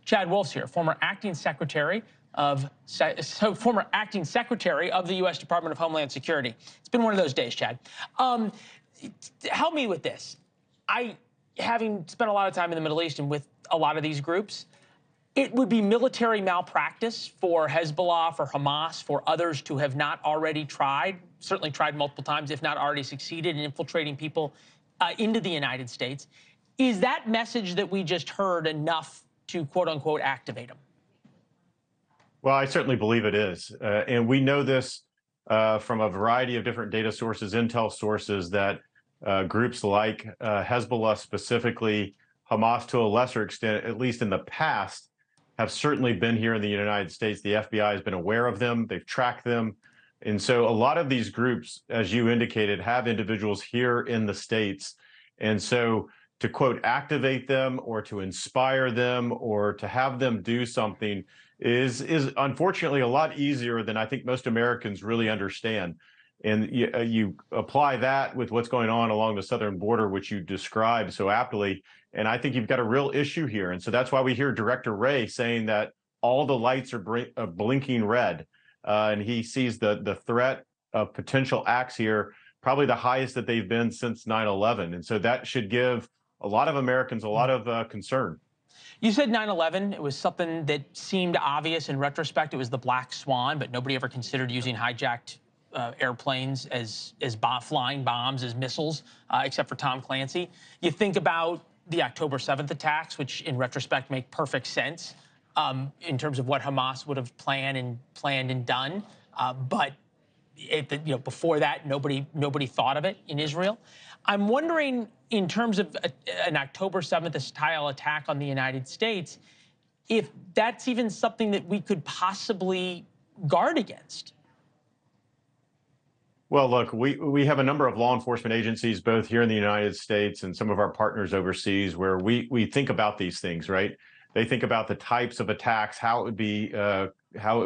Chad Wolf's here, former acting secretary of the U.S. Department of Homeland Security. It's been one of those days, Chad. Help me with this. Having spent a lot of time in the Middle East and with a lot of these groups, it would be military malpractice for Hezbollah, for Hamas, for others to have not already tried, certainly tried multiple times, if not already succeeded in infiltrating people into the United States. Is that message that we just heard enough to, quote unquote, activate them? Well, I certainly believe it is. And we know this from a variety of different data sources, intel sources, that groups like Hezbollah specifically, Hamas to a lesser extent, at least in the past, have certainly been here in the United States. The FBI has been aware of them. They've tracked them. And so a lot of these groups, as you indicated, have individuals here in the States. And so to, quote, activate them or to inspire them or to have them do something is unfortunately a lot easier than I think most Americans really understand. And you apply that with what's going on along the southern border, which you described so aptly, and I think you've got a real issue here. And so that's why we hear Director Wray saying that all the lights are blinking red, and he sees the threat of potential acts here probably the highest that they've been since 9/11. And so that should give a lot of Americans a lot of concern. You said 9/11, it was something that seemed obvious in retrospect. It was the black swan, but nobody ever considered using hijacked airplanes as flying bombs, as missiles, except for Tom Clancy. You think about the October 7th attacks, which in retrospect make perfect sense in terms of what Hamas would have planned and done. But before that, nobody thought of it in Israel. I'm wondering, in terms of an October 7th style attack on the United States, if that's even something that we could possibly guard against. Well, look, we have a number of law enforcement agencies, both here in the United States and some of our partners overseas, where we think about these things, right? They think about the types of attacks, how it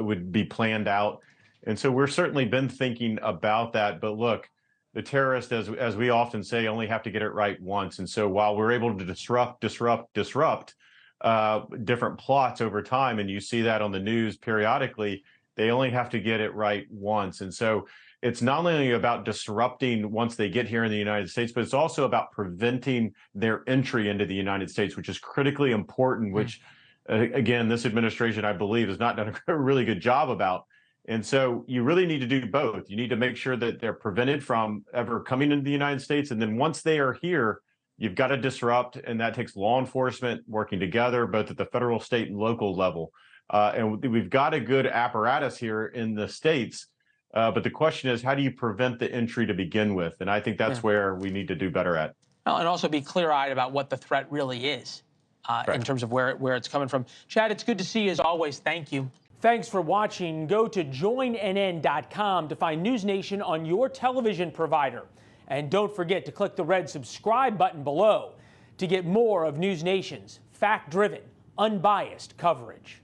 would be planned out. And so we're certainly been thinking about that. But look, the terrorists, as we often say, only have to get it right once. And so while we're able to disrupt different plots over time, and you see that on the news periodically, they only have to get it right once. And so it's not only about disrupting once they get here in the United States, but it's also about preventing their entry into the United States, which is critically important, which, again, this administration, I believe, has not done a really good job about. And so you really need to do both. You need to make sure that they're prevented from ever coming into the United States. And then once they are here, you've got to disrupt. And that takes law enforcement working together, both at the federal, state, and local level. And we've got a good apparatus here in the States. But the question is, how do you prevent the entry to begin with? And I think that's where we need to do better at. Well, and also be clear-eyed about what the threat really is in terms of where it's coming from. Chad, it's good to see you as always. Thank you. Thanks for watching. Go to joinnn.com to find NewsNation on your television provider. And don't forget to click the red subscribe button below to get more of NewsNation's fact-driven, unbiased coverage.